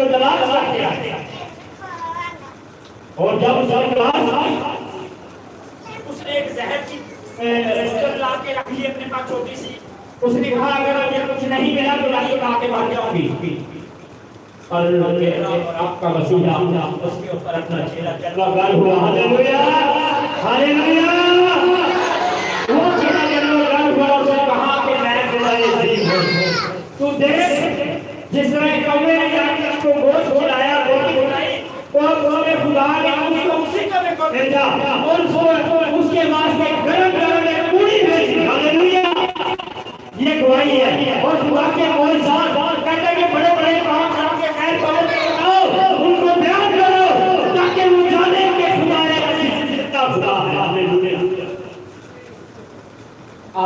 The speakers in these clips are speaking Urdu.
تو دلاس کرتے ہیں، اور جب اس دلاس اس نے ایک زہر کی بوتل لا کے رکھ لی اپنے پاس چھوٹی سی، اس نے کہا اگر مجھے کچھ نہیں ملا تو لائیے کھا کے مار جاؤں گی، اور آپ کا وسیلہ اس کے اوپر اپنا چہرہ جلوہ گر ہوا، ہاللیلویا ہاللیلویا، وہ چہرہ جلوہ گر ہوا، اس نے کہا کہ میں خدائے عظیم ہوں، تو دیکھ جس طرح کوے نے جا کے اس کو گوشت کھلایا، روٹی کھلائی، اور خدا نے اس کو اسی کا میں کو بھیجا، اور اس کے واسطے گرم گرم ایک پوری بھیجی، ہاللیلویا، یہ گواہی ہے، اور خدا کے معجزات کہتے ہیں کہ بڑے بڑے کام کر کے خیر خبر کے بتاؤ، ان کو بیان کرو تاکہ وہ جانے کہ خدا ہے زندہ خدا ہے، ہاللیلویا۔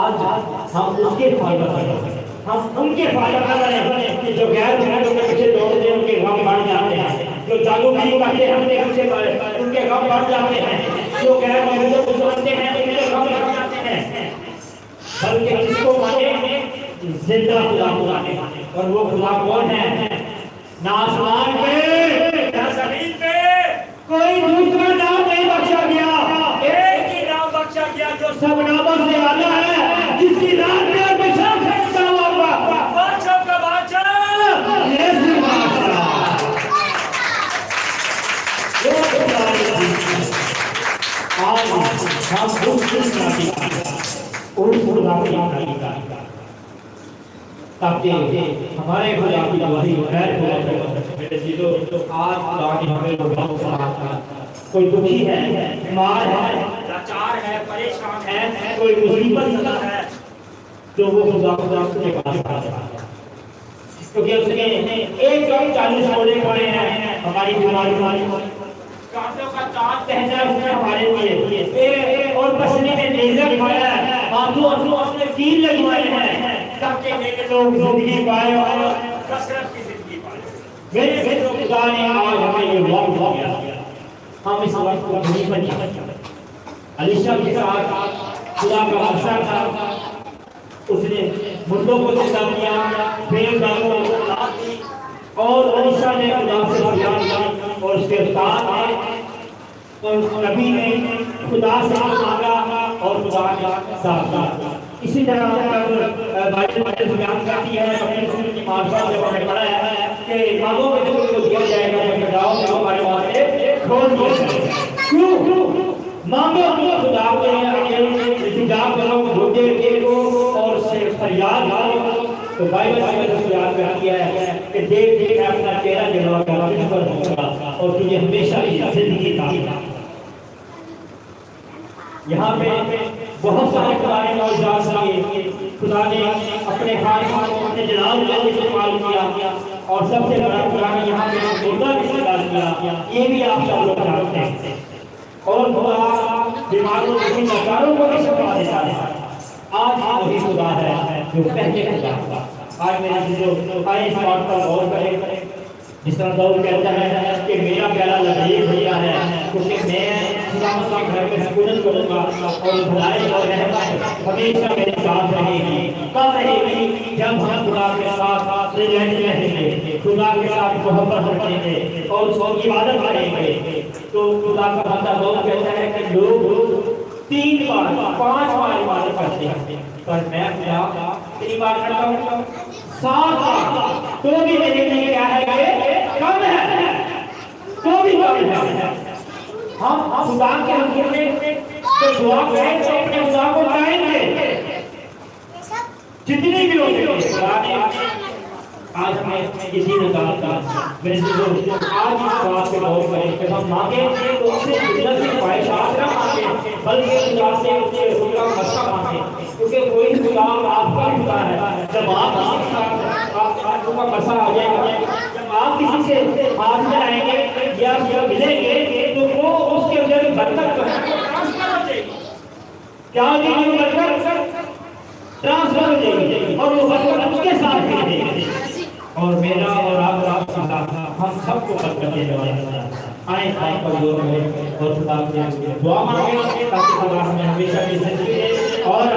آج ہم اس کے فائدہ کریں، ہم ان کے فائدہ کریں کہ جو غیر ملکوں کے پیچھے دوڑتے ہیں ان کے غم بڑھ جاتے ہیں، جو جادو بھی کرتے ہیں ان کے پیچھے ان کے غم بڑھ جاتے ہیں، جو غیر ملکوں کو سمجھتے ہیں ان کے غم بڑھ جاتے ہیں، بلکہ جس کو مانے زندہ خدا کو مانے، اور وہ خدا کون ہے؟ نہ آسمان پہ نہ زمین پہ کوئی دوسرا نام نہیں بخشا گیا، ایک ہی نام بخشا گیا جو سب ناموں سے اعلیٰ ہے، جس کی رات میں اور بشاہ خیصہ ہوا بادشاہ کا بادشاہ یسوع بادشاہ، وہ خدا ہے۔ آج ہم اس نبی اور خدا کی تعریف کریں تاکہ ہمارے خدا کی گواہی غیر خدا سے میرے عزیزو، آج خدا کی ہمیں لوگوں کو کوئی دکھی ہے، بیمار ہے، لاچار ہے، پریشان ہے، کوئی مصیبت زدہ ہے، جو وہ خدا کے پاس آ رہا ہے، کیونکہ اس نے ایک کم 40 سولے پڑے ہیں ہماری بیماری کانٹوں کا تاج پہنا ہے اس نے ہمارے لیے، اور پسینے میں نیزہ کھایا ہے، ہاتھوں اپنے تیر لگوائے ہیں تاکہ میرے لوگ زندگی پائے اور کثرت کی زندگی پائے۔ میرے خدا نے آج ہمیں یہ وقت دیا، ہم اس وقت کو نہیں بنی۔ علیشہ کے ساتھ خدا کا عرصہ تھا، اس نے مردوں کو زندہ کیا، بے داروں کو اولاد دی، اور علیشہ نے خدا سے فریاد کی، اور اس کے استاد نے اور نبی نے خدا سے مانگا اور خدا نے ساتھ دیا۔ اسی طرح بائبل بیان کرتی ہے، اپنے رسول کی معرفت جب ہم نے پڑھا ہے کہ مانگو گے تو تم کو دیا جائے گا، جب جاؤ تو ہمارے واسطے کھول دیا جائے گا۔ کیوں مانگو تو خدا کو التجا کرو، گھٹنے ٹیکو اور سے فریاد کرو، تو بائبل بیان کرتی ہے کہ دیکھ دیکھ اپنا چہرہ جلوہ گر تجھ پر ہوگا اور تجھے ہمیشہ کی زندگی کا۔ یہاں پہ بہت سارے خدا نے معجزات کیے، خدا نے اپنے خالق کو اپنے جلال کو استعمال کیا، اور سب سے بڑا خدا نے یہاں پہ مردہ بھی استعمال کیا، یہ بھی آپ سب لوگ جانتے ہیں، اور خدا بیماروں کو لاچاروں کو بھی شفا دیتا ہے۔ آج وہی خدا ہے جو پہلے خدا تھا۔ آج میرے عزیزو، آئے اس بات پر غور کریں، جس طرح داؤد کہتا ہے کہ میرا پیالہ لذیذ ہوتا ہے کیونکہ میں خداوند کے گھر میں سکونت کروں گا، اور بھلائی اور رحمت ہمیشہ میرے ساتھ رہے گی۔ کب رہے گی؟ جب ہم خدا کے ساتھ رہیں گے، خدا کے ساتھ محبت رکھیں گے اور اس کی عبادت کریں گے۔ تو خدا کا بندہ داؤد کہتا ہے کہ لوگ 3 بار 5 بار عبادت کرتے ہیں، پر میں خدا کتنی بار کرتا ہوں؟ 7 بار، تو بھی میرے لیے کیا ہے کہ کم ہے، تو بھی کم ہے۔ ہم خدا کے حضور میں تو دعا کریں تو اپنے خدا کو پائیں گے جتنی بھی ہو سکے۔ خدا نے آج ہمیں کسی نے کہا تھا، میرے عزیزو، آج اس بات پہ غور کریں کہ ہم مانگیں تو اس سے دل سے خواہشات نہ مانگیں، بلکہ خدا سے اس کے حضور کا مسئلہ مانگیں، کیونکہ کوئی خدا آپ کا خدا ہے۔ جب آپ کا مسئلہ آ جائے گا، جب آپ کسی سے ہاتھ ملائیں گے یا ملیں گے تو وہ اس کے اندر برکت ٹرانسفر ہو جائے گی، کیا ہوگی؟ برکت ٹرانسفر ہو جائے گی، اور وہ برکت اس کے ساتھ بھی دے گی، اور میرا اور آپ ہم سب کو برکت دینے والا ہے۔ آئیں خدا پر غور کریں اور خدا سے دعا مانگیں تاکہ خدا ہمیں ہمیشہ کی زندگی دے اور